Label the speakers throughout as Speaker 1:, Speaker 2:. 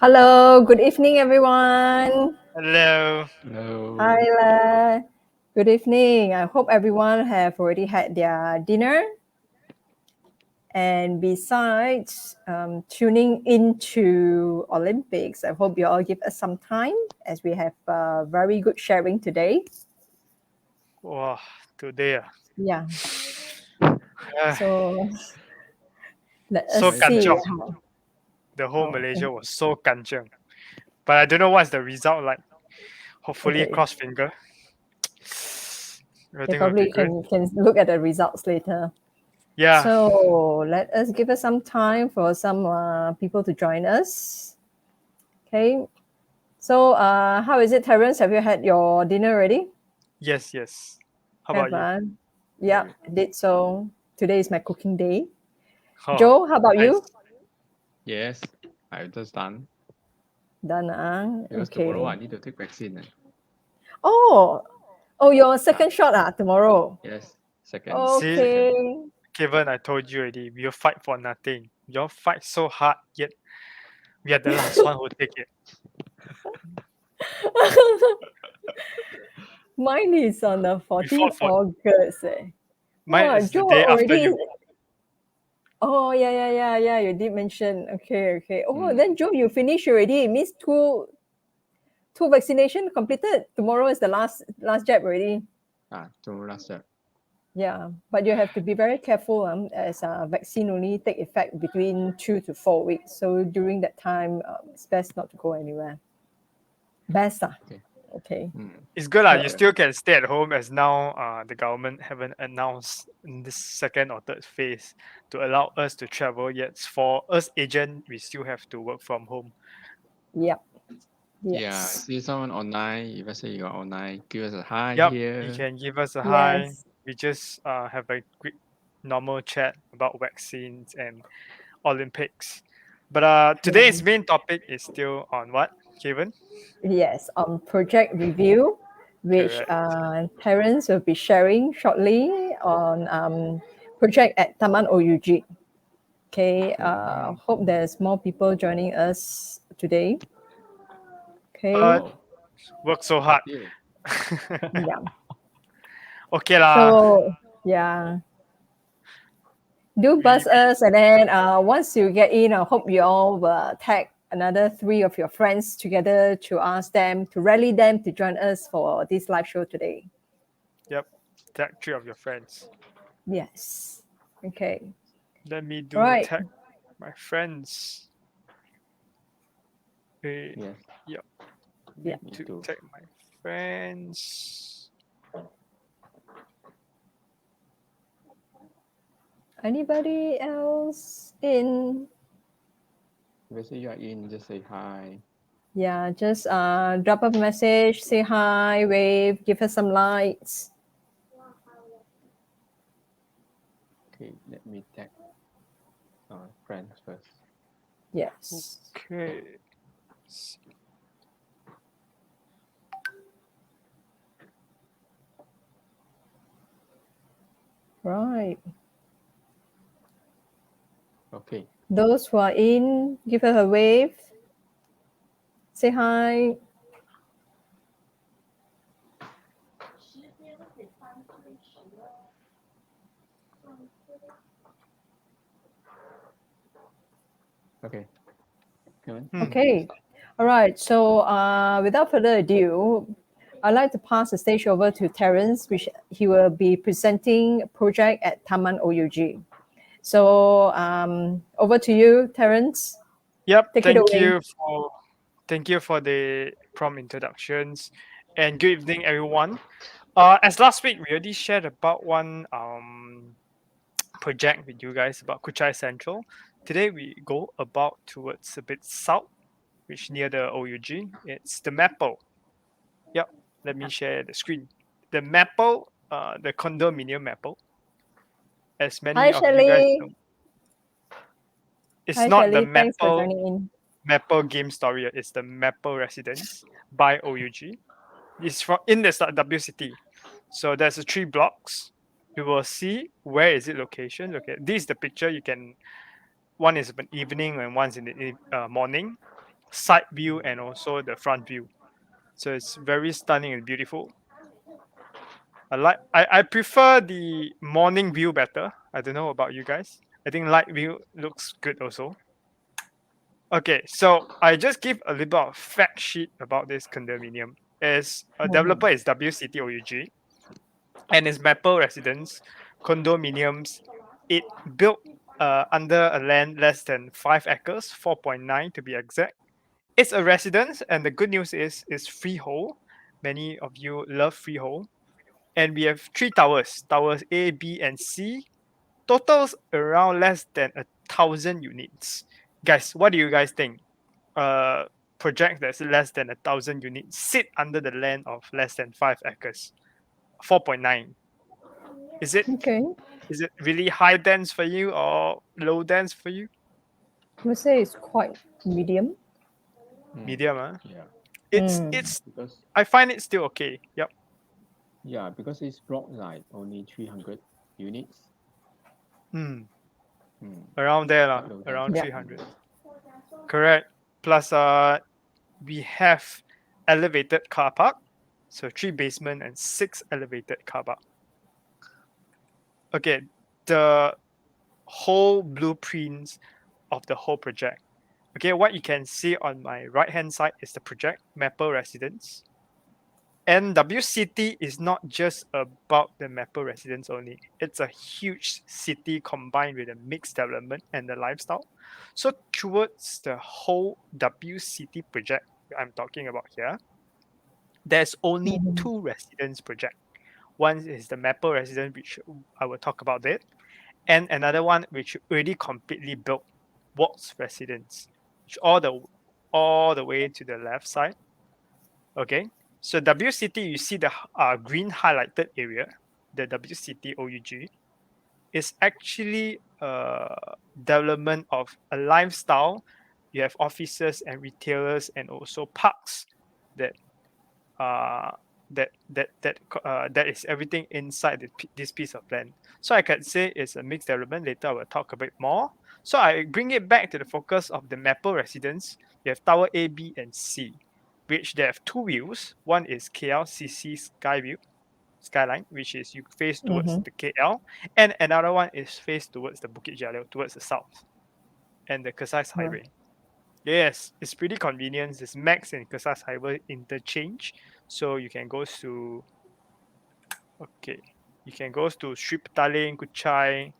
Speaker 1: Hello, good evening, everyone.
Speaker 2: Hello.
Speaker 3: Hello.
Speaker 1: Hi, La. Good evening. I hope everyone have already had their dinner. And besides tuning into Olympics, I hope you all give us some time as we have very good sharing today.
Speaker 2: Wow, today
Speaker 1: Yeah.
Speaker 2: ah,
Speaker 1: So let
Speaker 2: so
Speaker 1: us see.
Speaker 2: kanchiong. The whole Malaysia was so kanchiong. But I don't know what's the result like. Hopefully,
Speaker 1: Okay.
Speaker 2: cross finger.
Speaker 1: You
Speaker 2: Everything will
Speaker 1: probably
Speaker 2: be good.
Speaker 1: can look at the results later.
Speaker 2: Yeah.
Speaker 1: So let us give us some time for some people to join us. Okay. So how is it, Terence? Have you had your dinner already?
Speaker 2: Yes. How about you?
Speaker 1: Yeah, I did so. Today is my cooking day.
Speaker 2: Oh,
Speaker 1: Joe, how about
Speaker 2: nice.
Speaker 1: you?
Speaker 3: Yes, I've just done.
Speaker 1: Done.
Speaker 3: Because
Speaker 1: Okay.
Speaker 3: tomorrow I need to take vaccine.
Speaker 1: Oh, your second shot tomorrow.
Speaker 3: Yes, second.
Speaker 1: Okay.
Speaker 2: Kevin, I told you already. We'll fight for nothing. You'll fight so hard, yet we are the last one who take it.
Speaker 1: Mine is on the
Speaker 2: We fought
Speaker 1: 14th
Speaker 2: for
Speaker 1: August.
Speaker 2: mine
Speaker 1: Wow,
Speaker 2: is the
Speaker 1: Joe
Speaker 2: day after
Speaker 1: already.
Speaker 2: you.
Speaker 1: Oh, yeah. You did mention. Okay. Oh,
Speaker 3: Mm.
Speaker 1: then Joe, you finished already. It means two vaccination completed. Tomorrow is the last jab already.
Speaker 3: Tomorrow last jab.
Speaker 1: Yeah, but you have to be very careful as vaccine only take effect between 2 to 4 weeks. So during that time, it's best not to go anywhere. Best. Okay.
Speaker 2: It's good lah. You
Speaker 1: Yeah.
Speaker 2: still can stay at home as now the government haven't announced in this second or third phase to allow us to travel yet. For us agent, we still have to work from home.
Speaker 1: Yep.
Speaker 3: Yeah, I
Speaker 1: Yes.
Speaker 3: see someone online. If I say you are online, give us a hi
Speaker 2: Yep,
Speaker 3: here.
Speaker 2: you can give us a hi.
Speaker 1: Yes.
Speaker 2: We just have a quick normal chat about vaccines and Olympics. But today's main topic is still on what, Kevin?
Speaker 1: Yes, on project review, which
Speaker 2: Correct.
Speaker 1: Terence will be sharing shortly on project at Taman OUG. Okay, hope there's more people joining us today. Okay.
Speaker 2: Work so hard.
Speaker 1: Yeah.
Speaker 2: Okay lah.
Speaker 1: So yeah, do buzz us, and then once you get in, I hope you all will tag another 3 of your friends together to ask them to rally them to join us for this live show today.
Speaker 2: Yep, tag 3 of your friends.
Speaker 1: Yes. Okay.
Speaker 2: Let me do
Speaker 1: Right.
Speaker 2: tag my friends. Wait,
Speaker 3: Yes.
Speaker 2: Yep.
Speaker 1: Yeah.
Speaker 2: Need to tag my friends.
Speaker 1: Anybody else in?
Speaker 3: If I say you are in, just say hi.
Speaker 1: Yeah, just drop a message, say hi, wave, give us some lights.
Speaker 3: Okay, let me tag friends first.
Speaker 1: Yes.
Speaker 2: Okay.
Speaker 1: Right.
Speaker 3: Okay.
Speaker 1: Those who are in, give her a wave. Say hi.
Speaker 3: Okay.
Speaker 1: Okay. All right. So without further ado, I'd like to pass the stage over to Terence, which he will be presenting a project at Taman OUG. So over to you, Terence.
Speaker 2: Yep.
Speaker 1: Take it away.
Speaker 2: Thank you for the prompt introductions, and good evening, everyone. As last week we already shared about one project with you guys about Kuchai Central. Today we go about towards a bit south, which near the OUG. It's the Maple. Yep, let me share the screen. The Maple, the condominium Maple. As many
Speaker 1: Hi,
Speaker 2: of you guys
Speaker 1: Shirley.
Speaker 2: know, it's
Speaker 1: Hi,
Speaker 2: not the
Speaker 1: Shirley. Thanks for
Speaker 2: Maple
Speaker 1: joining in.
Speaker 2: Maple game story. It's the Maple Residence by OUG. It's from in the WCT. So there's 3 blocks. You will see where is it location. Okay, this is the picture. You can one is an evening and one's in the morning, side view and also the front view. So it's very stunning and beautiful. I prefer the morning view better. I don't know about you guys. I think light view looks good also. Okay, so I just give a little bit of fact sheet about this condominium. As a developer is WCT OUG, and its Maple Residence condominiums. It built under a land less than 5 acres, 4.9 to be exact. It's a residence, and the good news is it's freehold. Many of you love freehold. And we have 3 towers, towers A, B, and C. Totals around less than 1,000 units. Guys, what do you guys think? Project that's less than 1,000 units sit under the land of less than 5 acres, 4.9. Is it
Speaker 1: Okay.
Speaker 2: is it really high dense for you or low dense for you?
Speaker 1: I would say it's quite medium.
Speaker 2: Medium, huh?
Speaker 3: Yeah,
Speaker 2: It's
Speaker 3: because
Speaker 2: I find it still okay. Yep.
Speaker 3: because it's block like only 300 units.
Speaker 2: Mm,
Speaker 3: Mm,
Speaker 2: around there lah,
Speaker 3: quite low
Speaker 2: around
Speaker 3: density.
Speaker 2: 300. Correct. Plus we have elevated car park. So 3 basement and 6 elevated car park. Okay, the whole blueprints of the whole project. Okay, what you can see on my right hand side is the project Maple Residence. And WCT is not just about the Maple Residence only. It's a huge city combined with a mixed development and the lifestyle. So towards the whole WCT project I'm talking about here, there's only 2 residence project. One is the Maple Residence, which I will talk about it, and another one which already completely built, Walks Residence, which all the way to the left side. Okay, so WCT, you see the green highlighted area, the WCT OUG, is actually a development of a lifestyle. You have offices and retailers and also parks that uh, that is everything inside this piece of land. So I can say it's a mixed development. Later I will talk a bit more. So I bring it back to the focus of the Maple Residence. You have Tower A, B, and C, which they have 2 views. One is KLCC skyline, which is you face towards the KL, and another one is face towards the Bukit Jalil, towards the south, and the Kesais Highway. Yes, it's pretty convenient. It's Max and Kesais Highway interchange, so you can go to Sri Petaling, Kuchai.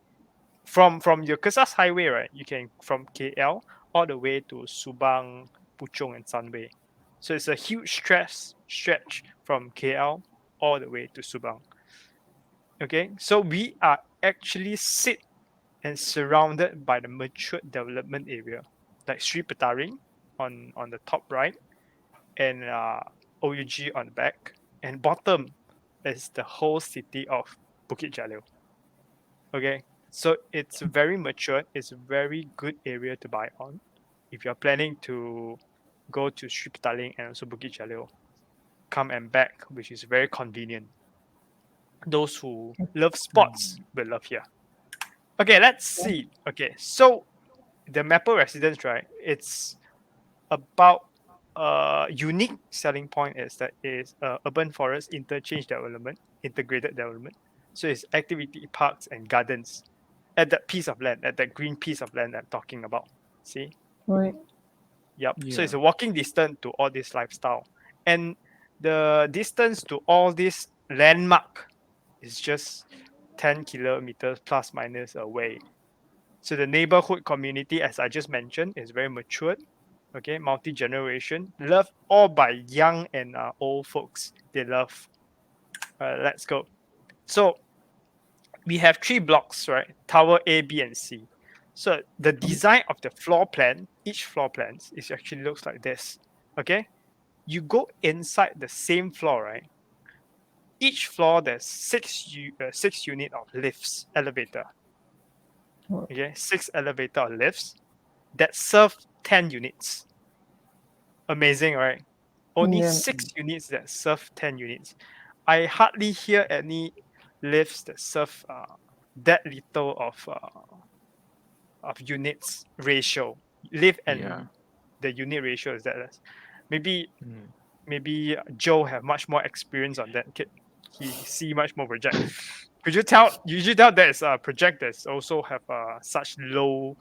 Speaker 2: From your Kesais Highway, right? You can from KL all the way to Subang, Puchong, and Sunway. So it's a huge stretch from KL all the way to Subang. Okay, so we are actually sit and surrounded by the mature development area, like Sri Petaring on the top right, and OUG on the back, and bottom is the whole city of Bukit Jalil. Okay, so it's very mature. It's a very good area to buy on if you're planning to go to Sri Petaling and also Bukit Jalil, come and back, which is very convenient. Those who love sports will love here. Okay, let's see. Okay, so the Maple Residence, right? It's about unique selling point is that is urban forest interchange development, integrated development. So it's activity parks and gardens at that piece of land, at that green piece of land I'm talking about. See?
Speaker 1: Right.
Speaker 2: Yep. So it's
Speaker 3: Yeah.
Speaker 2: a walking distance to all this lifestyle. And the distance to all this landmark is just 10 kilometers plus minus away. So the neighborhood community, as I just mentioned, is very matured. Okay, multi-generation, loved all by young and old folks. They love. Let's go. So we have 3 blocks, right? Tower A, B, and C. So the design of the floor plan, each floor plan, is actually looks like this. Okay, you go inside the same floor, right? Each floor there's 6 unit of lifts, elevator.
Speaker 1: Oh.
Speaker 2: Okay, 6 elevator or lifts that serve 10 units. Amazing, right? Only
Speaker 1: Yeah.
Speaker 2: 6 units that serve 10 units. I hardly hear any lifts that serve that little of units ratio. Lift and
Speaker 3: Yeah.
Speaker 2: the unit ratio is that less. Maybe
Speaker 3: Mm.
Speaker 2: maybe Joe have much more experience on that. He see much more project. Could you tell? Usually tell there's a project that's also have such low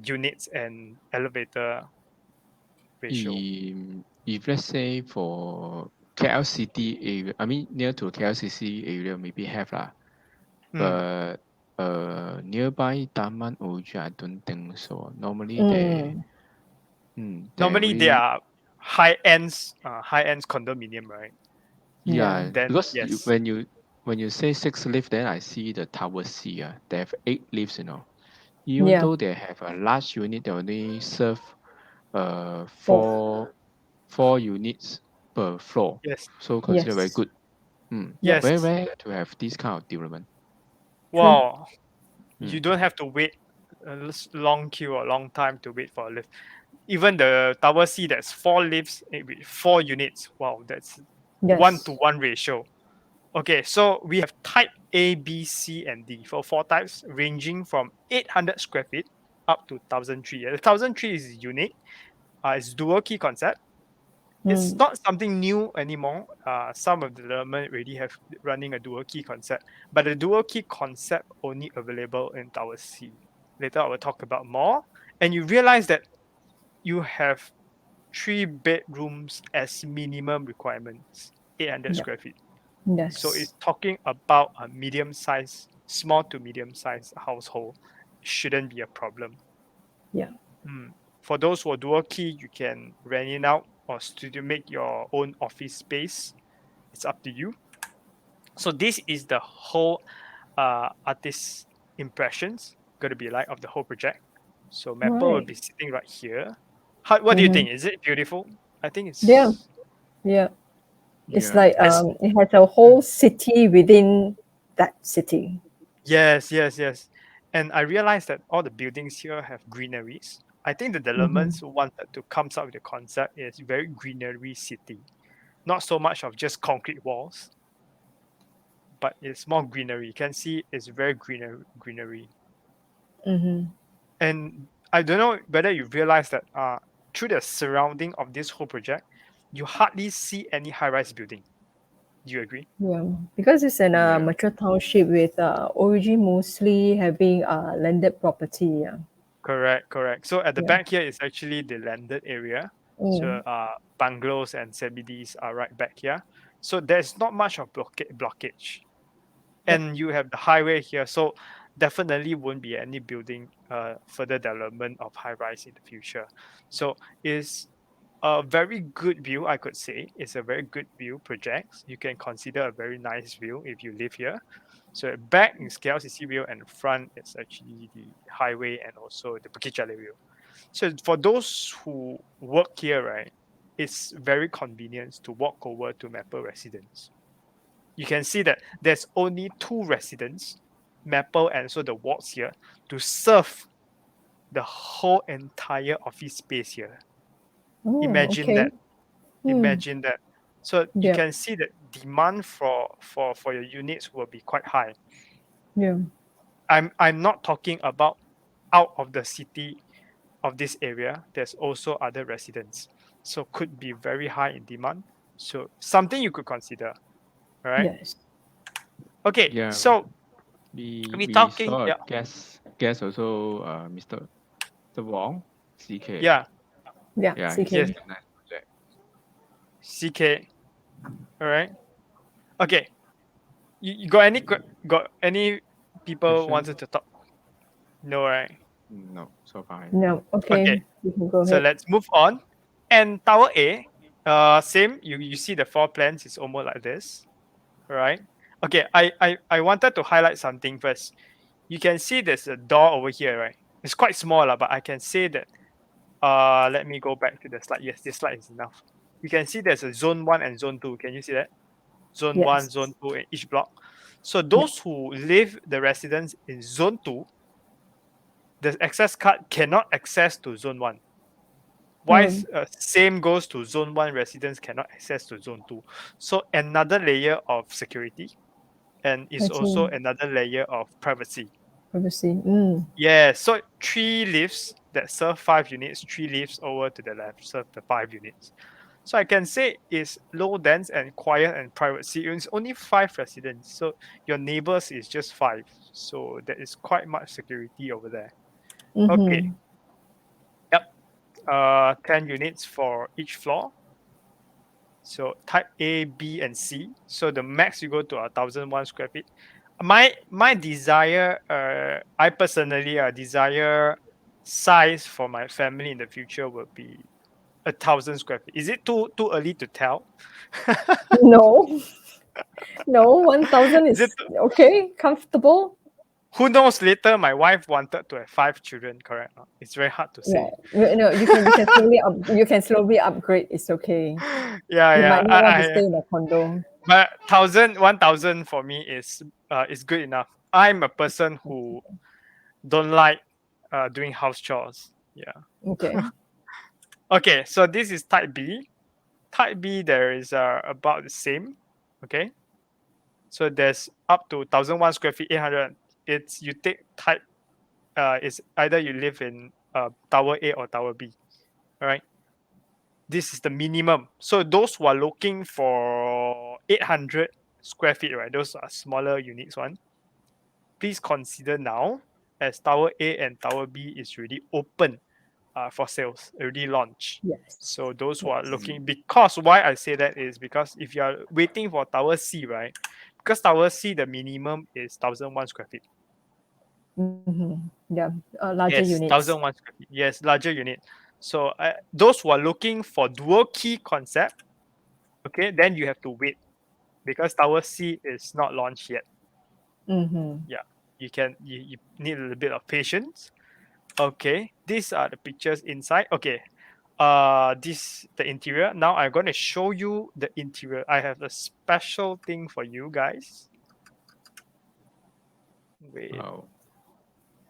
Speaker 2: units and elevator ratio.
Speaker 3: If let's say for KL City area, I mean near to KLCC area, maybe have lah.
Speaker 2: Mm.
Speaker 3: But nearby Taman OUG, I don't think so. Normally
Speaker 1: Mm.
Speaker 3: they
Speaker 2: Normally they
Speaker 3: really
Speaker 2: are high ends condominium, right?
Speaker 3: yeah,
Speaker 2: Then
Speaker 3: because
Speaker 2: yes,
Speaker 3: when you say 6 lift, then I see the tower C. They have 8 lifts, Even
Speaker 1: Yeah.
Speaker 3: though they have a large unit, they only serve
Speaker 1: Four.
Speaker 3: four units per floor.
Speaker 2: yes,
Speaker 3: So consider very
Speaker 1: Yes.
Speaker 3: good.
Speaker 1: Yep.
Speaker 3: Very
Speaker 2: yes.
Speaker 3: rare to have this kind of development.
Speaker 1: True.
Speaker 2: Wow, you
Speaker 3: Mm.
Speaker 2: don't have to wait a long queue or long time to wait for a lift. Even the tower C, that's 4 lifts with 4 units. Wow, that's
Speaker 1: Yes.
Speaker 2: 1-to-1 ratio. Okay, so we have type A, B, C, and D for 4 types, ranging from 800 square feet up to 1,003. 1,003 is unique. It's dual key concept. It's
Speaker 1: Mm.
Speaker 2: not something new anymore. Some of the development already have running a dual key concept, but the dual key concept only available in Tower C. Later I will talk about more. And you realize that you have 3 bedrooms as minimum requirements, 800
Speaker 1: Yep.
Speaker 2: square feet. So
Speaker 1: Yes.
Speaker 2: it's talking about a medium size, small to medium size household. Shouldn't be a problem.
Speaker 1: Yeah.
Speaker 2: For those who are dual key, you can rent it out or studio make your own office space. It's up to you. So this is the whole artist impressions going to be like of the whole project. So Mapple will
Speaker 1: Right.
Speaker 2: be sitting right here. What do you
Speaker 1: Mm-hmm.
Speaker 2: think? Is it beautiful? I think
Speaker 1: Yeah.
Speaker 2: it's
Speaker 1: Yeah. It's
Speaker 3: Yeah.
Speaker 1: like
Speaker 2: as
Speaker 1: it has a whole city within that city.
Speaker 2: yes. And I realized that all the buildings here have greeneries. I think the
Speaker 1: Mm-hmm.
Speaker 2: developments wanted to come up with the concept is very greenery city, not so much of just concrete walls, but it's more greenery. You can see it's very greenery.
Speaker 1: Mm-hmm.
Speaker 2: And I don't know whether you realize that through the surrounding of this whole project, you hardly see any high-rise building. Do you agree?
Speaker 1: Yeah. Because it's in a
Speaker 3: Yeah.
Speaker 1: mature township with OUG mostly having landed property. Yeah.
Speaker 2: Correct. So at the
Speaker 1: Yeah.
Speaker 2: back here is actually the landed area. So
Speaker 1: Mm.
Speaker 2: bungalows and CBDs are right back here. So there's not much of blockage.
Speaker 1: Yep.
Speaker 2: And you have the highway here. So definitely won't be any building further development of high rise in the future. So it's a very good view, I could say. It's a very good view project. You can consider a very nice view if you live here. So back is KLCC view and front is actually the highway and also the Bukit Jalil view. So for those who work here, right, it's very convenient to walk over to Maple Residence. You can see that there's only 2 residents, Maple and also the wards here, to serve the whole entire office space here.
Speaker 1: Oh,
Speaker 2: Imagine
Speaker 1: okay.
Speaker 2: that.
Speaker 1: Hmm.
Speaker 2: Imagine that. So you
Speaker 1: Yeah.
Speaker 2: can see that demand for your units will be quite high.
Speaker 1: Yeah.
Speaker 2: I'm not talking about out of the city of this area. There's also other residents. So could be very high in demand. So something you could consider. All right.
Speaker 1: Yes.
Speaker 2: Okay.
Speaker 3: Yeah.
Speaker 2: So we
Speaker 3: We
Speaker 2: talking.
Speaker 3: saw a
Speaker 2: Yeah.
Speaker 3: guest also Mr. Wong, CK.
Speaker 2: Yeah.
Speaker 1: Yeah.
Speaker 3: Yeah, he said
Speaker 2: Yes.
Speaker 1: CK.
Speaker 3: it's a nice project.
Speaker 2: CK. All right. Okay. You got any people
Speaker 3: Question?
Speaker 2: wanted to talk? No, right?
Speaker 3: No, so far.
Speaker 1: No.
Speaker 2: Okay.
Speaker 1: Okay. You can go
Speaker 2: So
Speaker 1: ahead.
Speaker 2: let's move on. And Tower A, same. You see the floor plans is almost like this, right? Okay, I wanted to highlight something first. You can see there's a door over here, right? It's quite small, but I can say that. Let me go back to the slide. Yes, this slide is enough. You can see there's a zone 1 and zone 2. Can you see that? Zone 1,
Speaker 1: Yes.
Speaker 2: zone 2 in each block. So those who live the residence in zone 2, the access card cannot access to zone 1. Why same goes to zone 1 residents cannot access to zone 2. So another layer of security, and
Speaker 1: I
Speaker 2: is also
Speaker 1: see.
Speaker 2: another layer of privacy.
Speaker 1: Privacy.
Speaker 2: Yeah, so 3 lifts that serve 5 units, 3 lifts over to the left serve the 5 units. So I can say it's low dense and quiet and privacy. It's only 5 residents, so your neighbors is just 5. So there is quite much security over there. Okay. Yep. 10 units for each floor. So type A, B, and C. So the max you go to 1,001 square feet. My desire, I personally desire size for my family in the future will be 1,000 square feet. Is it too early to tell?
Speaker 1: No. No, 1,000
Speaker 2: Is it
Speaker 1: is okay, comfortable.
Speaker 2: Who knows? Later, my wife wanted to have 5 children. Correct? It's very hard to
Speaker 1: Yeah.
Speaker 2: say.
Speaker 1: No, you can slowly upgrade. It's okay.
Speaker 2: Yeah,
Speaker 1: You
Speaker 2: yeah.
Speaker 1: might not want to stay in a condo.
Speaker 2: But 1,000 for me is good enough. I'm a person who don't like doing house chores. Yeah.
Speaker 1: Okay.
Speaker 2: Okay, so this is type B. Type B, there is about the same. Okay. So there's up to 1,001 square feet, 800. It's you take type. It's either you live in tower A or tower B. All right. This is the minimum. So those who are looking for 800 square feet, right? Those are smaller units one. Please consider now, as tower A and tower B is already open for sales, already launched.
Speaker 1: Yes.
Speaker 2: So those who are looking, because why I say that is because if you are waiting for tower C, right? Because tower C, the minimum is 1,001 square feet.
Speaker 1: Yeah, larger
Speaker 2: Yes,
Speaker 1: units.
Speaker 2: 1,001 square feet. Yes, larger unit. So those who are looking for dual key concept, okay, then you have to wait because tower C is not launched yet. Yeah, you need a little bit of patience. Okay, these are the pictures inside. Okay, this the interior. Now I'm going to show you the interior. I have a special thing for you guys. Wait,
Speaker 3: Wow.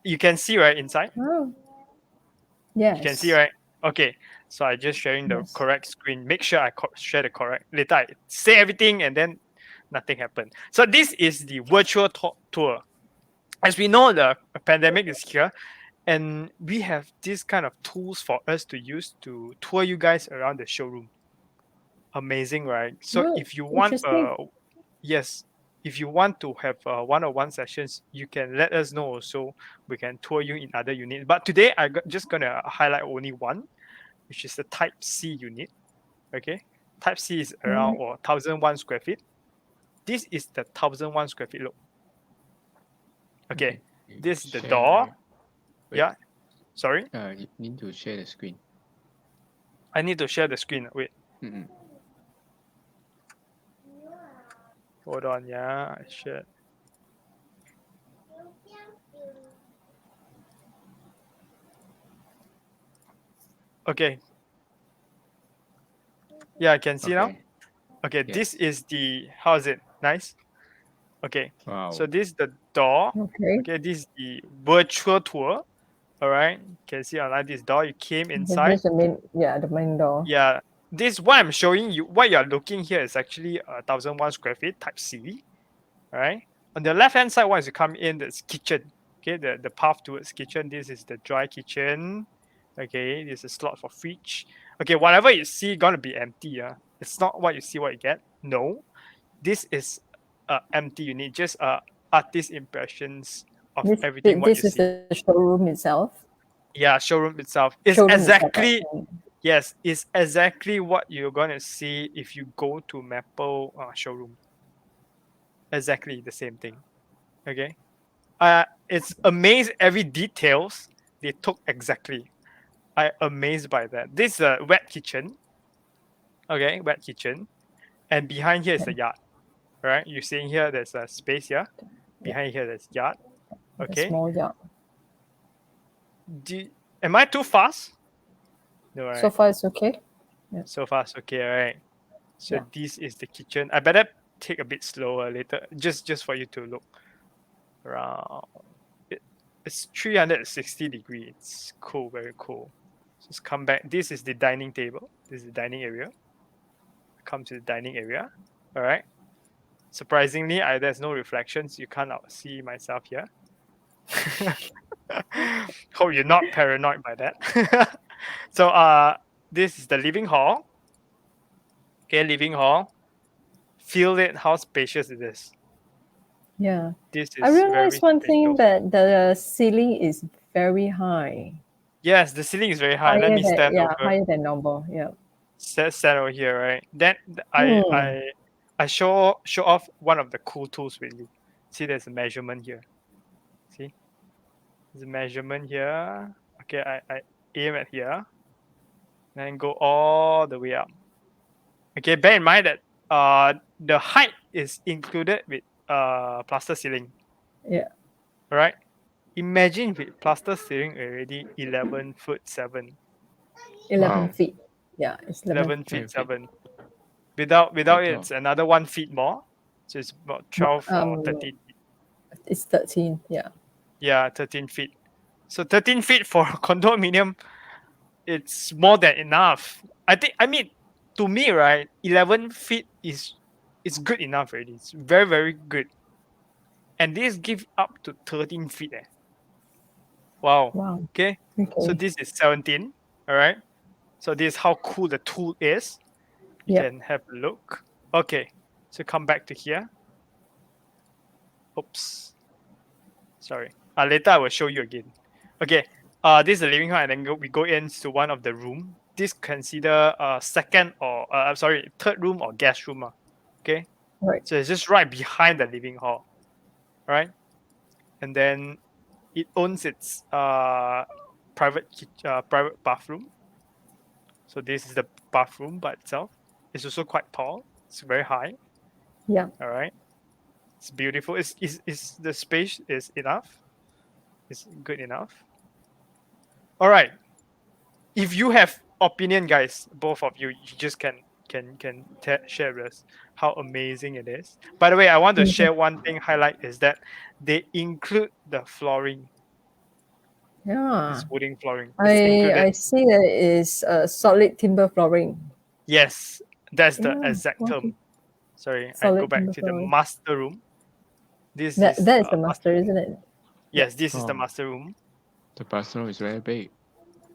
Speaker 2: you can see right inside.
Speaker 1: Oh. Yes.
Speaker 2: You can see right. Okay, so I just sharing the
Speaker 1: Yes.
Speaker 2: correct screen. Make sure I share the correct. Later I say everything and then nothing happened. So this is the virtual tour. As we know, the pandemic is here, and we have this kind of tools for us to use to tour you guys around the showroom. Amazing, right? So
Speaker 1: Oh,
Speaker 2: if you want,
Speaker 1: interesting.
Speaker 2: yes, if you want to have one-on-one sessions, you can let us know. So we can tour you in other units. But today just gonna highlight only one, which is the Type C unit. Okay, Type C is around 1,001 square feet. This is the 1,001 square feet look. Okay, this is the door.
Speaker 3: Wait.
Speaker 2: Yeah, sorry.
Speaker 3: You need to share the screen.
Speaker 2: I need to share the screen. Wait, hold on. Yeah, I shared. Okay. Yeah, I can see now. Okay,
Speaker 3: Yeah.
Speaker 2: this is the, how is it? Nice. Okay.
Speaker 3: Wow.
Speaker 2: So this is the door.
Speaker 1: Okay.
Speaker 2: Okay, this is the virtual tour. All right. You can see online this door. You came inside.
Speaker 1: Here's the main door.
Speaker 2: Yeah. This what I'm showing you. What you are looking here is actually 1,001 square feet Type C. All right. On the left hand side, once you come in, there's kitchen. Okay, the path towards kitchen. This is the dry kitchen. Okay, this is a slot for fridge. Okay, whatever you see gonna be empty. It's not what you see, what you get. No, this is empty. You need just artist impressions of everything what you
Speaker 1: This is
Speaker 2: see.
Speaker 1: the showroom itself.
Speaker 2: Yeah, showroom itself. It's
Speaker 1: Showroom
Speaker 2: exactly
Speaker 1: itself.
Speaker 2: yes, it's exactly what you're gonna see if you go to Maple showroom. Exactly the same thing. Okay. It's amazed every details they took exactly. I amazed by that. This is a wet kitchen. Okay, wet kitchen. And behind here is the yard. All right, you're seeing here there's a space here. Behind here there's yard.
Speaker 1: A
Speaker 2: Okay.
Speaker 1: small yard.
Speaker 2: Am I too fast? No, right?
Speaker 1: So far, it's okay.
Speaker 2: So far, it's okay, right? So
Speaker 1: Yeah.
Speaker 2: this is the kitchen. I better take a bit slower later, just for you to look around. It's 360 degrees. It's cool, very cool. Just come back. This is the dining table. This is the dining area. Come to the dining area. All right. Surprisingly, there's no reflections. You can't see myself here. Hope you're not paranoid by that. So this is the living hall. Okay, living hall. Feel it, how spacious it is.
Speaker 1: Yeah.
Speaker 2: This is
Speaker 1: I realized one thing
Speaker 2: spacious.
Speaker 1: that the ceiling is very high.
Speaker 2: Yes, the ceiling is very high. Let me stand over.
Speaker 1: Higher than normal. Yeah.
Speaker 2: Stand over here, right? Then
Speaker 1: Hmm.
Speaker 2: I show off one of the cool tools with you. See, there's a measurement here. See, there's a measurement here. Okay, I aim at here, then go all the way up. Okay, bear in mind that the height is included with plaster ceiling.
Speaker 1: Yeah.
Speaker 2: All right. Imagine with plaster ceiling already 11'7".
Speaker 1: 11
Speaker 3: Wow.
Speaker 1: feet. Yeah, it's 11
Speaker 2: 11 feet
Speaker 3: Okay.
Speaker 2: 7. Without it,
Speaker 3: thought-
Speaker 2: it's another 1 feet more. So it's about 12 or 13 feet.
Speaker 1: It's 13. Yeah.
Speaker 2: Yeah, 13 feet. So 13 feet for condominium, it's more than enough. I mean, to me, right, 11 feet is good enough already. It's very, very good. And this give up to 13 feet. Wow.
Speaker 1: Wow.
Speaker 2: Okay. So
Speaker 1: Okay.
Speaker 2: this is 17. All right. So this is how cool the tool is. You
Speaker 1: Yep.
Speaker 2: can have a look. Okay. So come back to here. Oops. Sorry. Later I will show you again. Okay. This is the living room, and then we go into one of the room. This consider second or third room or guest room. Okay.
Speaker 1: Right.
Speaker 2: So it's just right behind the living hall. Right. And then it owns its private bathroom. So this is the bathroom by itself. It's also quite tall. It's very high.
Speaker 1: Yeah.
Speaker 2: All right. It's beautiful. Is the space is enough? It's good enough. All right. If you have opinion, guys, both of you, you just can share with us how amazing it is. By the way, I want to share one thing. Highlight is that they include the flooring.
Speaker 1: Yeah.
Speaker 2: It's wooden flooring. It's included.
Speaker 1: I see that it is solid timber flooring.
Speaker 2: Yes, that's the
Speaker 1: Yeah,
Speaker 2: exact
Speaker 1: okay.
Speaker 2: term. Sorry, I
Speaker 1: Solid
Speaker 2: go back
Speaker 1: timber
Speaker 2: to the
Speaker 1: flooring.
Speaker 2: master room. This
Speaker 1: That
Speaker 2: is
Speaker 1: is the master,
Speaker 2: room.
Speaker 1: isn't it?
Speaker 2: Yes, this is the
Speaker 3: Oh.
Speaker 2: master room.
Speaker 3: The bathroom is very big.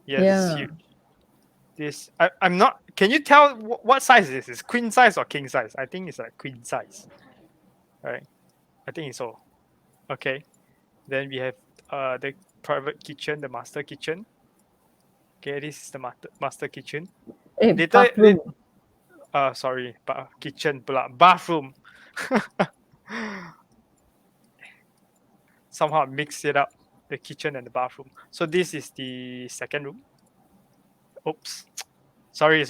Speaker 2: Yes,
Speaker 1: Yeah.
Speaker 2: it's huge. This I'm not. Can you tell what size this is? Queen size or king size? I think it's like queen size. Right. I think it's so. Okay. Then we have the private kitchen, the master kitchen. Okay, this is the master kitchen.
Speaker 1: Bathroom.
Speaker 2: Sorry, kitchen, bathroom. Somehow mix it up, the kitchen and the bathroom. So this is the second room. Oops. Sorry.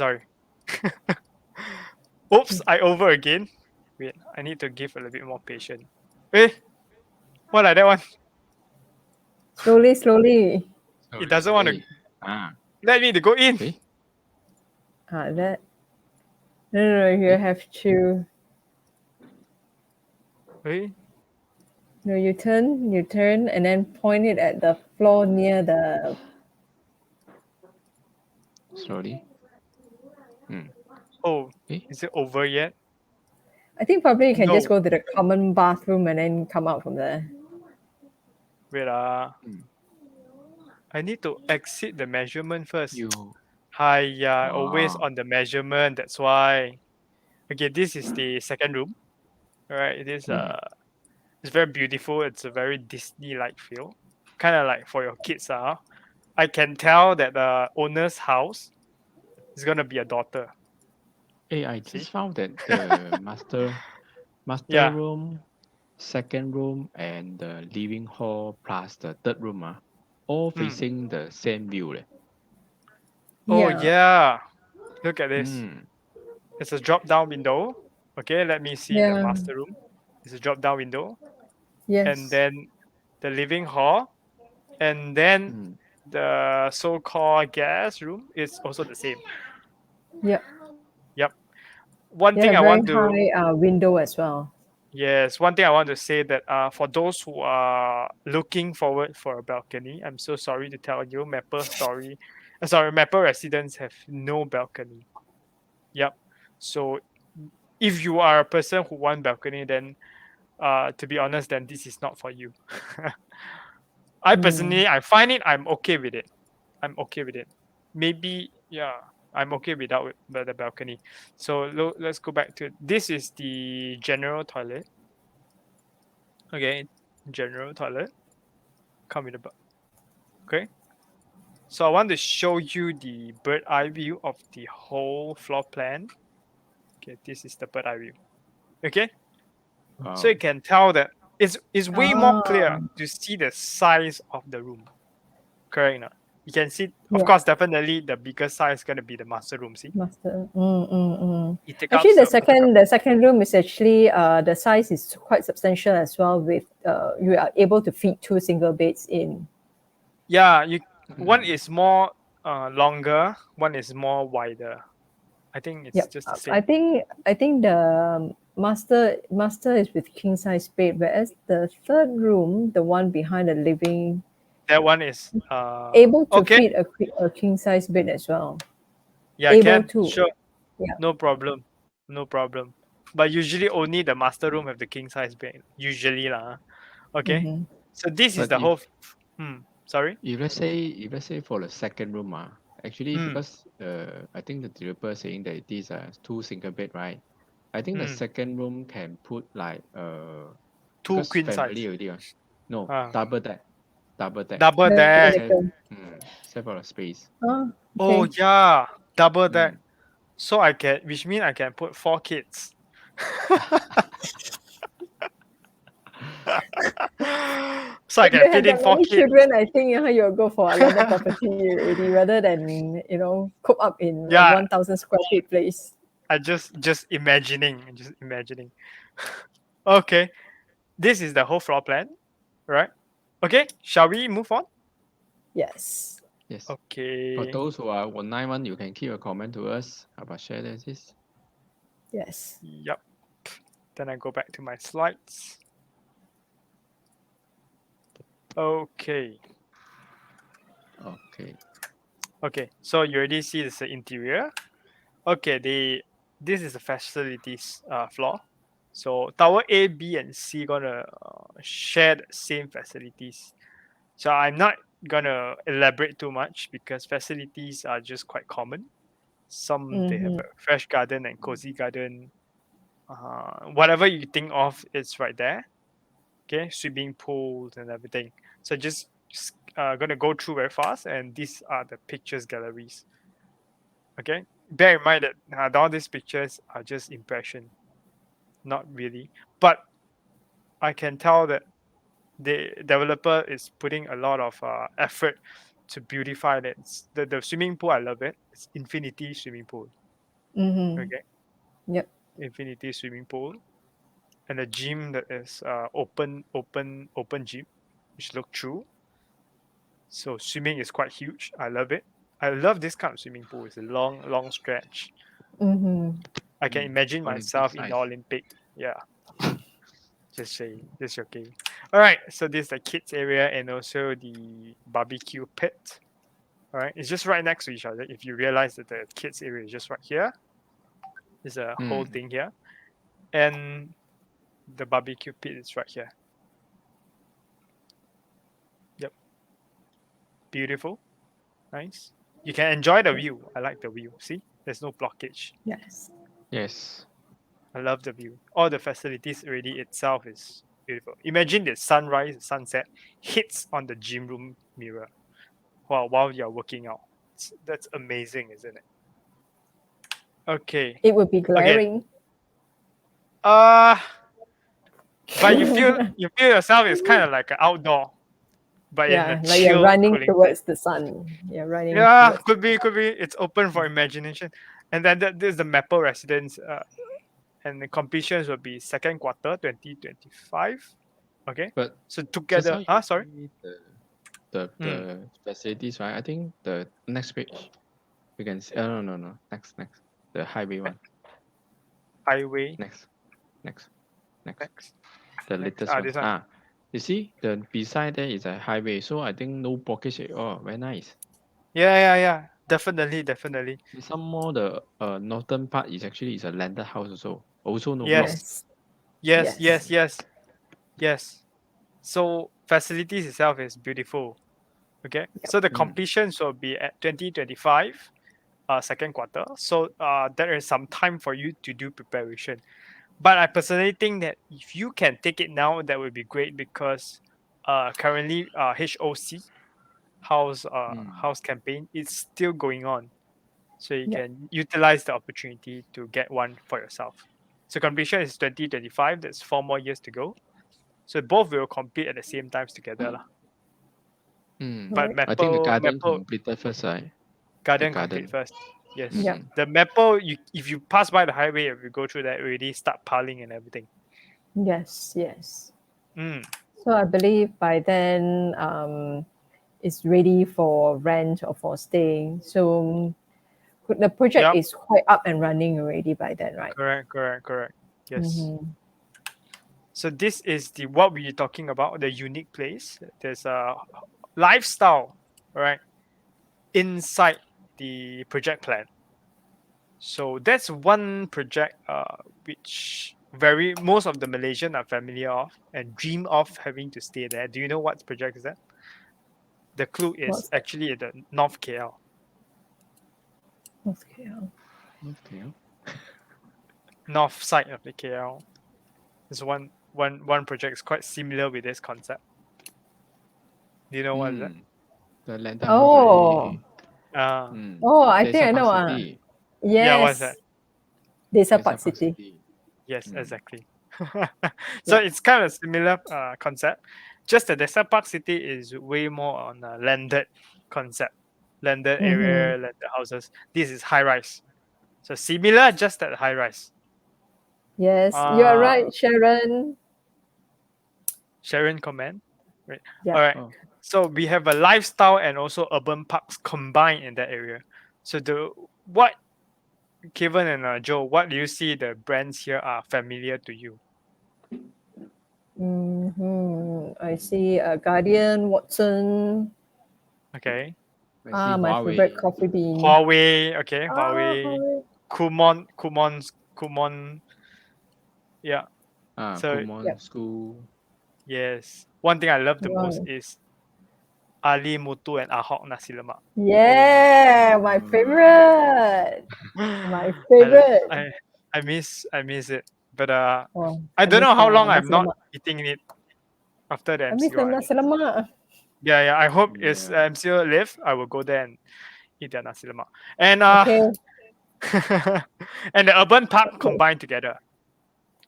Speaker 2: Oops, I over again. Wait, I need to give a little bit more patience. What like that one?
Speaker 1: Slowly.
Speaker 2: It doesn't want to
Speaker 3: Ah.
Speaker 2: let me to go in.
Speaker 3: Okay.
Speaker 1: That. No, you have to.
Speaker 2: Wait.
Speaker 1: No, you turn, and then point it at the floor near the.
Speaker 3: Slowly.
Speaker 2: Oh,
Speaker 3: Eh?
Speaker 2: is it over yet?
Speaker 1: I think probably you can just
Speaker 2: No.
Speaker 1: go to the common bathroom and then come out from there.
Speaker 2: Wait, I need to exceed the measurement first.
Speaker 3: You.
Speaker 2: Always
Speaker 3: Ah.
Speaker 2: on the measurement. That's why. Okay, this is the second room. All right, it is it's very beautiful. It's a very Disney-like feel, kind of like for your kids. I can tell that the owner's house is gonna be a daughter.
Speaker 3: Hey, I
Speaker 2: See?
Speaker 3: just found that the master
Speaker 2: Yeah.
Speaker 3: room, second room, and the living hall plus the third room all facing the same view.
Speaker 2: Oh yeah. Look at this.
Speaker 3: Mm.
Speaker 2: It's a drop-down window. Okay, let me see the
Speaker 1: Yeah.
Speaker 2: master room. It's a drop-down window,
Speaker 1: Yes.
Speaker 2: and then the living hall, and then
Speaker 3: Mm.
Speaker 2: the so-called guest room is also the same.
Speaker 1: Yep.
Speaker 2: Yep. One
Speaker 1: Yeah,
Speaker 2: thing I
Speaker 1: very
Speaker 2: want to
Speaker 1: high window as well.
Speaker 2: Yes, one thing I want to say that for those who are looking forward for a balcony, I'm so sorry to tell you, Maple residents have no balcony. Yep. So if you are a person who want balcony, then to be honest, then this is not for you. I personally, I find I'm okay with it. I'm okay with it. Maybe, yeah, I'm okay without the balcony. So let's go back to this is the general toilet. Okay, general toilet. Come with okay. So I want to show you the bird eye view of the whole floor plan. Okay, this is the bird eye view. Okay, so you
Speaker 3: Wow.
Speaker 2: can tell that it's way more clear
Speaker 1: Ah,
Speaker 2: to see the size of the room. Correct? Not? You can see, of
Speaker 1: yeah.
Speaker 2: course, definitely the bigger size is gonna be the master room. See,
Speaker 1: Master.
Speaker 2: it take up
Speaker 1: Actually,
Speaker 2: some. Take up,
Speaker 1: the second room is actually the size is quite substantial as well. With you are able to fit two single beds in.
Speaker 2: yeah, one
Speaker 3: Mm.
Speaker 2: is more longer, one is more wider. I think it's
Speaker 1: Yep.
Speaker 2: just the
Speaker 1: I
Speaker 2: same.
Speaker 1: think the master is with king size bed, whereas the third room, the one behind the living,
Speaker 2: That one is
Speaker 1: able to
Speaker 2: okay.
Speaker 1: fit a king size bed as well.
Speaker 2: Yeah,
Speaker 1: Able
Speaker 2: can
Speaker 1: to.
Speaker 2: sure.
Speaker 1: Yeah.
Speaker 2: No problem. No problem. But usually only the master room have the king size bed. Usually lah. Okay.
Speaker 1: Mm-hmm.
Speaker 2: So this is
Speaker 3: But
Speaker 2: the whole. Sorry.
Speaker 3: if let's say for the second room, actually
Speaker 2: Hmm.
Speaker 3: because I think the developer saying that these are two single bed, right? I think the
Speaker 2: Hmm.
Speaker 3: second room can put like
Speaker 2: Two
Speaker 3: because
Speaker 2: queen
Speaker 3: family
Speaker 2: size.
Speaker 3: already, no
Speaker 2: Ah.
Speaker 3: double deck, double deck.
Speaker 2: Double
Speaker 1: The
Speaker 2: deck.
Speaker 3: Save,
Speaker 1: medical.
Speaker 3: save for the space.
Speaker 1: Oh,
Speaker 2: Oh
Speaker 1: okay.
Speaker 2: yeah, double deck.
Speaker 3: Mm.
Speaker 2: So I can, which means I can put 4 kids. So I
Speaker 1: If
Speaker 2: can
Speaker 1: you have
Speaker 2: fit in
Speaker 1: that
Speaker 2: four
Speaker 1: many
Speaker 2: kids.
Speaker 1: children, I think you'll go for a landed property already, rather than coop up in a
Speaker 2: Yeah,
Speaker 1: 1,000 square feet place.
Speaker 2: I just imagining, just imagining. Okay, this is the whole floor plan, right? Okay, shall we move on?
Speaker 1: Yes.
Speaker 3: Yes. For
Speaker 2: Okay.
Speaker 3: those who are online one, you can keep a comment to us about share this.
Speaker 1: Yes.
Speaker 2: Yep. Then I go back to my slides. Okay.
Speaker 3: Okay.
Speaker 2: Okay. So you already see this interior. Okay. This is the facilities floor. So tower A, B, and C gonna share the same facilities. So I'm not gonna elaborate too much because facilities are just quite common. Some they have
Speaker 1: Mm-hmm.
Speaker 2: a fresh garden and cozy garden. Whatever you think of, it's right there. Okay, swimming pools and everything. So just gonna go through very fast, and these are the pictures galleries. Okay, bear in mind that all these pictures are just impression, not really. But I can tell that the developer is putting a lot of effort to beautify it. The swimming pool, I love it. It's infinity swimming pool.
Speaker 1: Mm-hmm.
Speaker 2: Okay,
Speaker 1: Yep.
Speaker 2: infinity swimming pool, and a gym that is open gym, which look through. So swimming is quite huge. I love it. I love this kind of swimming pool. It's a long stretch.
Speaker 1: Mm-hmm.
Speaker 2: I can imagine
Speaker 3: Olympic
Speaker 2: myself in the
Speaker 3: size.
Speaker 2: Olympic. Yeah, just saying, just joking. All right, so this is the kids area and also the barbecue pit. All right, it's just right next to each other. If you realize that the kids area is just right here, there's a whole
Speaker 3: Mm.
Speaker 2: thing here, and the barbecue pit is right here. Yep, beautiful, nice. You can enjoy the view. I like the view. See, there's no blockage.
Speaker 1: Yes.
Speaker 3: Yes.
Speaker 2: I love the view. All the facilities already itself is beautiful. Imagine the sunrise, sunset hits on the gym room mirror while you're working out. That's amazing, isn't it? Okay.
Speaker 1: It would be
Speaker 2: Again.
Speaker 1: glaring.
Speaker 2: Uh but you feel yourself is kind of like an outdoor, but in a
Speaker 1: Yeah, like you're
Speaker 2: chill,
Speaker 1: running
Speaker 2: cooling place.
Speaker 1: towards the sun. You're running
Speaker 2: Yeah,
Speaker 1: towards.
Speaker 2: could be. It's open for imagination. And then there's the Maple residence and the completions will be second quarter 2025. Okay,
Speaker 3: But
Speaker 2: so
Speaker 3: just
Speaker 2: together,
Speaker 3: now you
Speaker 2: sorry.
Speaker 3: see the facilities, right? I think the next page you can see. No. Next. The highway one.
Speaker 2: Highway
Speaker 3: Next.
Speaker 2: next.
Speaker 3: The
Speaker 2: Next.
Speaker 3: latest one.
Speaker 2: This one.
Speaker 3: You see the beside there is a highway, so I think no blockage at all. Very nice.
Speaker 2: Yeah. Definitely.
Speaker 3: And some more the northern part is actually is a landed house also. Also no block.
Speaker 2: Yes.
Speaker 1: Yes.
Speaker 2: Yes. So facilities itself is beautiful. Okay. So the completions will be at 2025, second quarter. So there is some time for you to do preparation. But I personally think that if you can take it now, that would be great because currently HOC house campaign is still going on. So you
Speaker 1: Yep.
Speaker 2: can utilize the opportunity to get one for yourself. So completion is 2025. There's 4 more years to go. So both will complete at the same times together. Lah. But
Speaker 1: Right.
Speaker 3: I think the garden
Speaker 2: Maple
Speaker 3: completed first, right?
Speaker 2: garden
Speaker 3: garden.
Speaker 2: complete first. Yes.
Speaker 1: Yep.
Speaker 2: The Maple, if you pass by the highway, if you go through that, already start piling and everything.
Speaker 1: Yes.
Speaker 2: Mm.
Speaker 1: So I believe by then it's ready for rent or for staying. So the project
Speaker 2: Yep.
Speaker 1: is quite up and running already by then, right?
Speaker 2: Correct. Yes.
Speaker 1: Mhm.
Speaker 2: So this is the what we're talking about, the unique place. There's a lifestyle, right, inside the project plan. So that's one project which most of the Malaysian are familiar of and dream of having to stay there. Do you know what project is that? The clue is
Speaker 1: What's that?
Speaker 2: actually at the North KL.
Speaker 1: Okay.
Speaker 3: Okay.
Speaker 2: North side of the KL. There's one project is quite similar with this concept. Do you know what is that?
Speaker 3: The landed
Speaker 1: Oh.
Speaker 3: house.
Speaker 1: Oh, I
Speaker 3: There's
Speaker 1: think
Speaker 3: a
Speaker 1: I know.
Speaker 3: City.
Speaker 2: Yeah, what's that?
Speaker 1: Yes. Desa
Speaker 3: There's a
Speaker 1: Park City.
Speaker 2: Yes, exactly. So
Speaker 1: Yeah.
Speaker 2: it's kind of similar concept. Just that the Desa Park City is way more on a landed concept, landed area, landed houses. This is high rise. So similar, just that high rise.
Speaker 1: Yes, you are right, Sharon.
Speaker 2: Sharon comment. Right.
Speaker 1: Yeah.
Speaker 2: All right.
Speaker 3: Oh.
Speaker 2: So we have a lifestyle and also urban parks combined in that area. So what Kevin and Joe, what do you see the brands here are familiar to you?
Speaker 1: I see Guardian, Watson.
Speaker 2: Okay.
Speaker 3: I see
Speaker 1: My favorite coffee bean.
Speaker 2: Huawei, okay,
Speaker 1: Huawei.
Speaker 2: Kumon. Yeah. So
Speaker 3: Kumon School.
Speaker 2: yes. One thing I love the most
Speaker 1: Right.
Speaker 2: is Ali Mutu and Ahok Nasi Lemak.
Speaker 1: Yeah, my favorite. My favorite.
Speaker 2: I miss it. But
Speaker 1: Oh,
Speaker 2: I don't know how long I'm
Speaker 1: nasi
Speaker 2: not
Speaker 1: lemak.
Speaker 2: eating it after the
Speaker 1: I miss the
Speaker 2: MCO.
Speaker 1: nasi lemak.
Speaker 2: Yeah. I hope it's
Speaker 3: Yeah.
Speaker 2: MCO live. I will go there and eat their nasi lemak. And
Speaker 1: Okay.
Speaker 2: and the urban park combined together.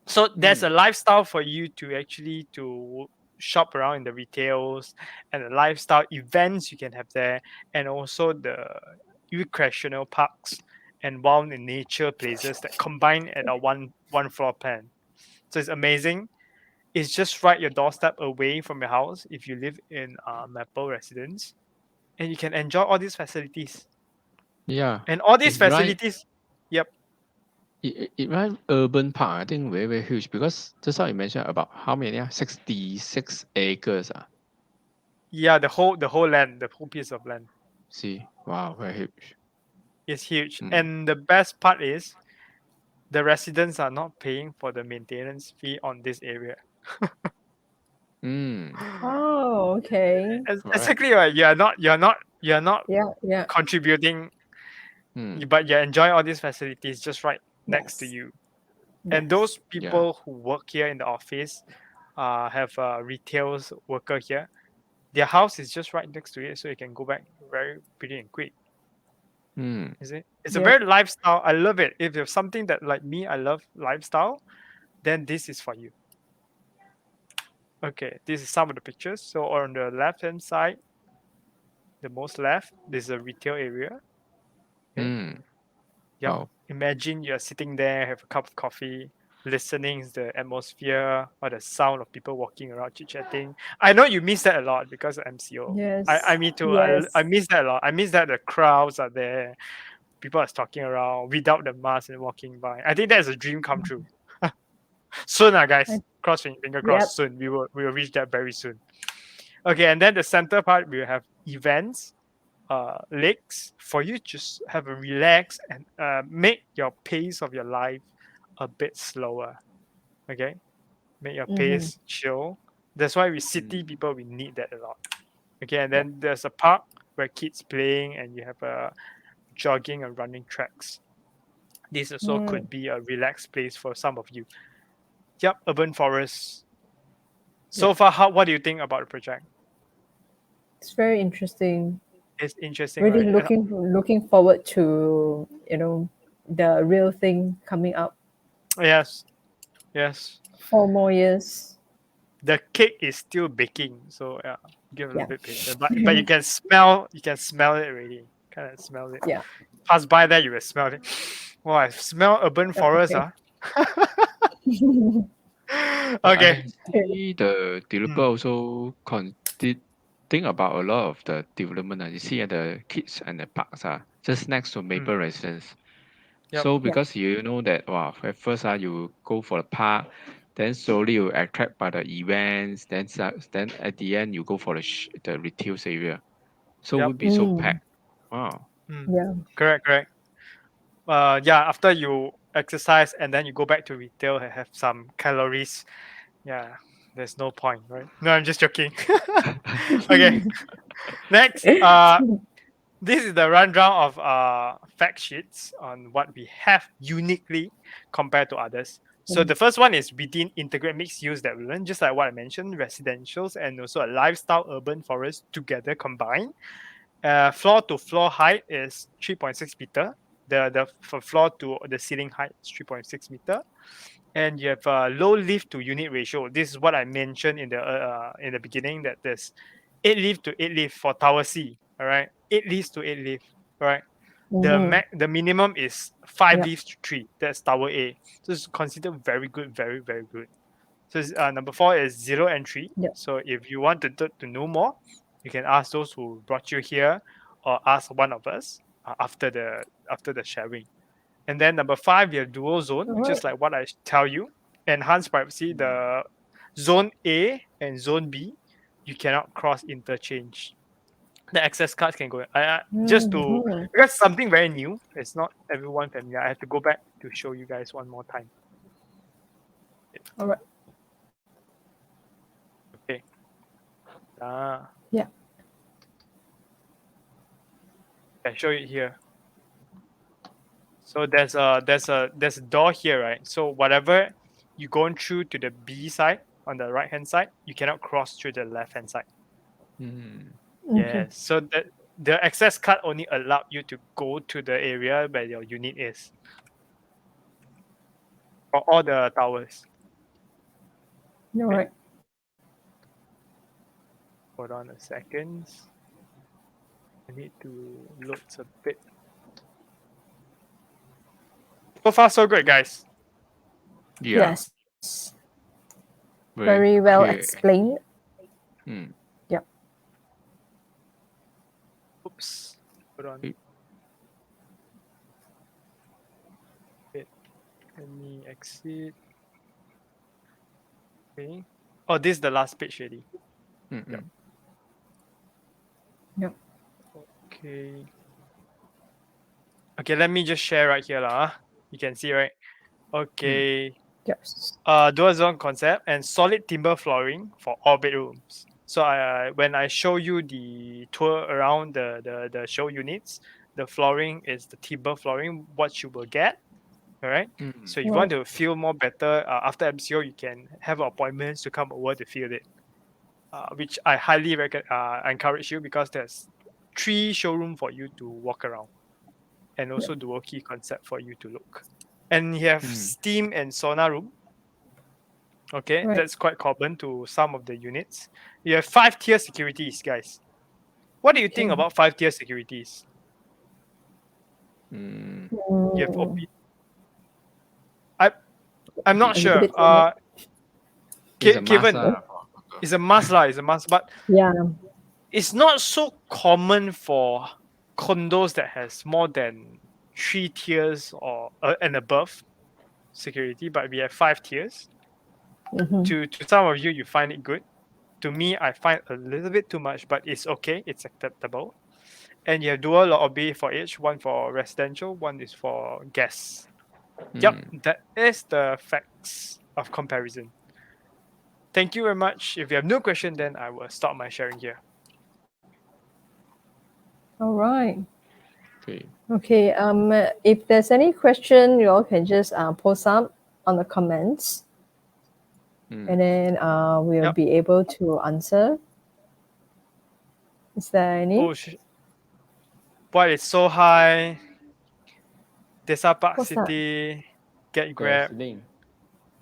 Speaker 2: So there's a lifestyle for you to actually to shop around in the retails and the lifestyle events you can have there, and also the recreational parks and wild in nature places that combine at a one floor plan. So it's amazing. It's just right your doorstep away from your house if you live in Maple residence, and you can enjoy all these facilities.
Speaker 3: Yeah.
Speaker 2: And all these
Speaker 3: It's right.
Speaker 2: facilities, yep.
Speaker 3: It right urban park, I think very huge because just how you mentioned about how many 66 acres.
Speaker 2: Yeah, the whole land, the whole piece of land
Speaker 3: See, wow, very huge.
Speaker 2: is huge. And the best part is the residents are not paying for the maintenance fee on this area.
Speaker 1: Oh, okay.
Speaker 2: Exactly right. You're not
Speaker 1: Yeah.
Speaker 2: contributing, but you enjoy all these facilities just right next to
Speaker 1: Yes.
Speaker 2: you. And
Speaker 1: Yes.
Speaker 2: those people who work here in the office have a retail worker here. Their house is just right next to it, so you can go back very pretty and quick. Is it? It's a
Speaker 1: Yep.
Speaker 2: very lifestyle. I love it. If there's something that like me, I love lifestyle, then this is for you. Okay, this is some of the pictures. So on the left hand side, the most left, there's a retail area. Okay. Yep.
Speaker 3: Wow.
Speaker 2: Imagine you're sitting there, have a cup of coffee, listening, the atmosphere, or the sound of people walking around chit-chatting. I know you miss that a lot because of MCO. I
Speaker 1: Yes.
Speaker 2: me too.
Speaker 1: Yes.
Speaker 2: I miss that a lot. I miss that the crowds are there, people are talking around without the mask and walking by. I think that's a dream come true. Soon, guys. Finger
Speaker 1: Yep.
Speaker 2: crossed. Soon we will reach that very soon. Okay, and then the center part we will have events, lakes for you to just have a relax and make your pace of your life a bit slower. Okay, make your pace chill. That's why we city people we need that a lot. Okay, and then there's a park where kids playing and you have a jogging and running tracks. This also could be a relaxed place for some of you. Yep, urban forest. So far, what do you think about the project?
Speaker 1: It's very interesting.
Speaker 2: It's interesting,
Speaker 1: Really
Speaker 2: right?
Speaker 1: looking forward to the real thing coming up.
Speaker 2: Yes, yes.
Speaker 1: 4 more years.
Speaker 2: The cake is still baking, so yeah, give it a
Speaker 1: Yeah.
Speaker 2: bit patience. But you can smell it already. Kind of smell it.
Speaker 1: Yeah.
Speaker 2: Pass by there, you will smell it. Wow, I smell urban forest.
Speaker 1: Okay.
Speaker 3: I
Speaker 2: Okay.
Speaker 3: can see the developer also think about a lot of the development. You see at the kids and the parks are just next to Maple Residence.
Speaker 2: Yep.
Speaker 3: So because you know that at first you go for the park, then slowly you attract by the events, then at the end you go for the retail area. So
Speaker 2: Yep.
Speaker 3: would be so packed. Wow.
Speaker 1: Yeah.
Speaker 2: Correct. Yeah, after you exercise and then you go back to retail and have some calories. Yeah, there's no point, right? No, I'm just joking. Okay. Next, this is the rundown of fact sheets on what we have uniquely compared to others. So the first one is within integrated mixed use development, just like what I mentioned, residentials and also a lifestyle urban forest together combined. Floor to floor height is 3.6 meter. The from floor to the ceiling height is 3.6 meter, and you have a low lift to unit ratio. This is what I mentioned in the beginning, that there's 8 lift to 8 lift for tower C. All right, 8 lifts to 8 lift. All right. The minimum is 5 lifts to 3. That's tower A. So it's considered very good, very very good. So number 4 is zero entry.
Speaker 1: Yep.
Speaker 2: So if you want to know more, you can ask those who brought you here, or ask one of us after the sharing. And then number 5, we have dual zone,
Speaker 1: All
Speaker 2: just
Speaker 1: right.
Speaker 2: like what I tell you. Enhanced privacy, the zone A and zone B, you cannot cross interchange. The access cards can go. Just to because something very new. It's not everyone familiar. I have to go back to show you guys one more time.
Speaker 1: All right.
Speaker 2: Okay.
Speaker 1: Yeah.
Speaker 2: I show it here. So there's a door here, right? So whatever you going through to the B side on the right hand side, you cannot cross through the left hand side. Yes. So the access card only allowed you to go to the area where your unit is. For all the towers.
Speaker 1: All right.
Speaker 2: Hold on a second. I need to load a bit. So far, so good, guys.
Speaker 3: Yeah.
Speaker 1: Yes. Very well
Speaker 3: clear.
Speaker 1: explained. Yep.
Speaker 2: Oops. Hold on. Wait. Let me exit. Okay. Oh, this is the last page already. Yep.
Speaker 1: Yep.
Speaker 2: Okay. Okay, let me just share right here. You can see, right? Okay.
Speaker 1: Yes.
Speaker 2: Dual zone concept and solid timber flooring for all bedrooms. So when I show you the tour around the show units, the flooring is the timber flooring, what you will get. All right. So if you want to feel more better after MCO, you can have appointments to come over to feel it, which I highly encourage you, because there's 3 showroom for you to walk around, and also dual key concept for you to look. And you have steam and sauna room. Okay, that's quite common to some of the units. You have 5-tier securities, guys. What do you think about 5-tier securities? You have I'm not
Speaker 1: A little
Speaker 2: sure.
Speaker 1: bit too much.
Speaker 3: It's a must
Speaker 2: Kevin,
Speaker 3: lah for condo.
Speaker 2: it's a must lah. It's a must, but
Speaker 1: Yeah.
Speaker 2: it's not so common for condos that has more than 3 tiers or and above security, but we have 5 tiers.
Speaker 1: Mhm.
Speaker 2: To some of you, you find it good. To me, I find a little bit too much, but it's okay. It's acceptable. And you have dual lobby for each. One for residential, one is for guests. Yep, that is the facts of comparison. Thank you very much. If you have no question, then I will stop my sharing here.
Speaker 1: All right.
Speaker 3: Okay.
Speaker 1: Okay. If there's any question, you all can just post up on the comments, and then we'll
Speaker 2: Yep.
Speaker 1: be able to answer. Is there any?
Speaker 2: Oh, why it's so high? Desa Park
Speaker 1: What's that?
Speaker 2: City, get
Speaker 3: The
Speaker 2: Grab.
Speaker 3: ceiling.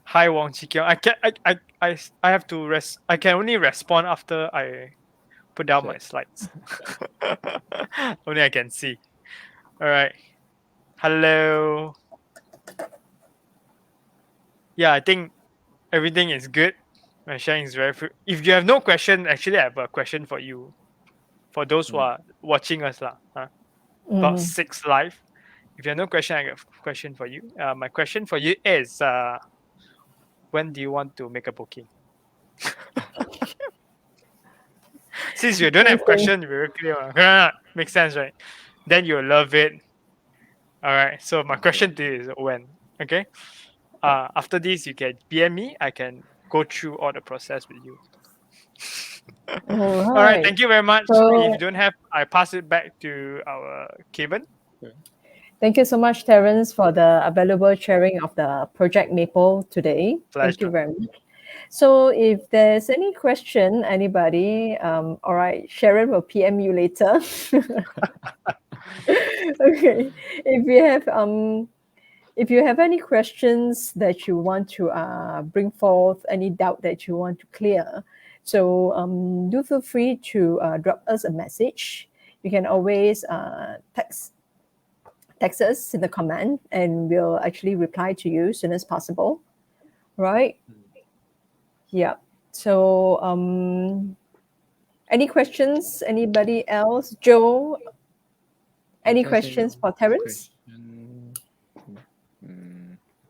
Speaker 2: Hi Wong Chi Kiong. I have to I can only respond after I put down my slides. Only I can see. All right. Hello. Yeah, I think everything is good. My sharing is very if you have no question, actually I have a question for you. For those who are watching us lah, about 6 live. If you have no question, I have a question for you. My question for you is when do you want to make a booking? Since you don't have question, very clear. Makes sense, right? Then you'll love it. All right. So my question to you is when? Okay. After this, you can PM me. I can go through all the process with you.
Speaker 1: All
Speaker 2: All right.
Speaker 1: right.
Speaker 2: Thank you very much.
Speaker 1: So-
Speaker 2: If you don't have, I pass it back to our Kevin.
Speaker 1: Thank you so much, Terence, for the available sharing of the Project Maple today. Thank you
Speaker 2: Pleasure.
Speaker 1: very much. So if there's any question, anybody, all right, Sharon will PM you later. Okay. If you have any questions that you want to bring forth, any doubt that you want to clear, so do feel free to drop us a message. You can always text us in the comment, and we'll actually reply to you as soon as possible. Right? Yeah. So any questions? Anybody else? Joe, any questions for Terence?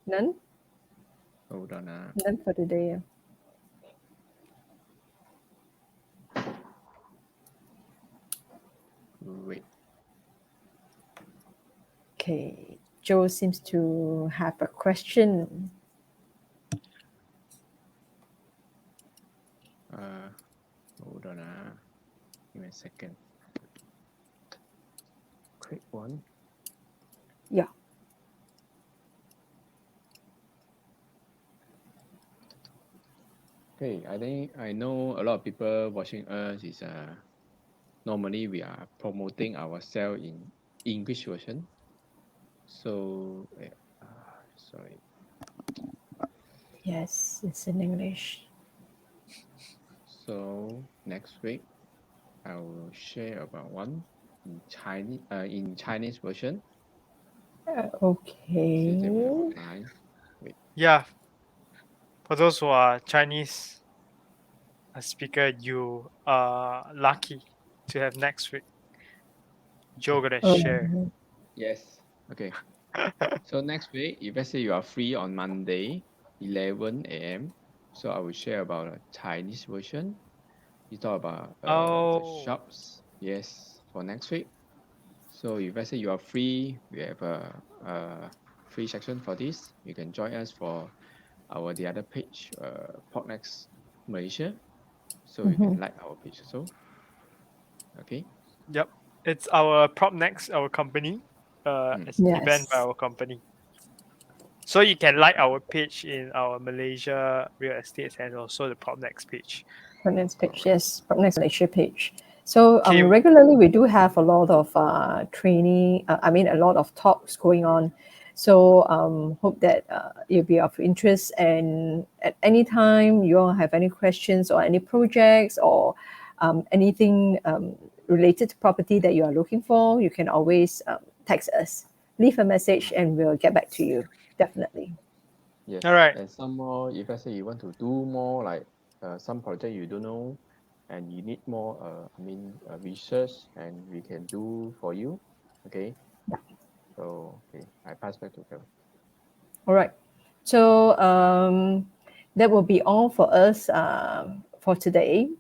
Speaker 1: None?
Speaker 3: Hold on.
Speaker 1: None for today.
Speaker 3: Wait.
Speaker 1: Okay. Joe seems to have a question.
Speaker 3: Hold on. Give me a second. Quick one.
Speaker 1: Yeah.
Speaker 3: Okay, I think I know a lot of people watching us is normally we are promoting ourselves in English version. So sorry.
Speaker 1: Yes, it's in English.
Speaker 3: So next week I will share about one in Chinese version.
Speaker 1: Okay.
Speaker 2: Yeah. For those who are Chinese speaker, you are lucky to have next week. Joe gonna share.
Speaker 3: Yes. Okay. So next week, if let's say you are free on Monday, 11 a.m., so I will share about a Chinese version. You talk about the shops. Yes, for next week. So if let's say you are free, we have a free section for this. You can join us for the other page, Podnext Malaysia. So you can like our page also. Okay.
Speaker 2: Yep. It's our PropNext, our company. It's an event by our company. So you can like our page in our Malaysia real estate and also the PropNext page.
Speaker 1: PropNext page, yes, PropNext Malaysia page. So regularly we do have a lot of training. A lot of talks going on. So hope that it'll be of interest. And at any time you all have any questions or any projects or anything related to property that you are looking for, you can always text us, leave a message, and we'll get back to you. Definitely.
Speaker 3: Yes.
Speaker 2: All right.
Speaker 3: And some more, if let's say you want to do more like some project you don't know, and you need more, research, and we can do for you. Okay. So okay, I pass back to Kevin.
Speaker 1: All right. So that will be all for us for today.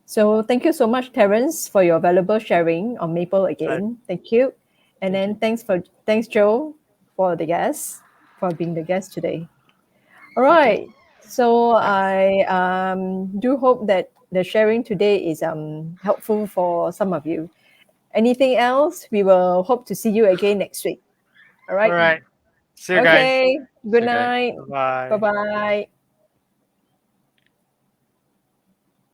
Speaker 1: So thank you so much, Terence, for your valuable sharing on Maple again. Thank you. And
Speaker 3: Thank
Speaker 1: then
Speaker 3: you.
Speaker 1: thanks Joe for the guest, for being the guest today. All
Speaker 3: Okay.
Speaker 1: right. So I do hope that the sharing today is helpful for some of you. Anything else? We will hope to see you again next week. All
Speaker 2: All
Speaker 1: right.
Speaker 2: right. See you guys.
Speaker 1: Okay. Good
Speaker 3: Okay.
Speaker 1: night.
Speaker 2: Bye.
Speaker 1: Bye bye.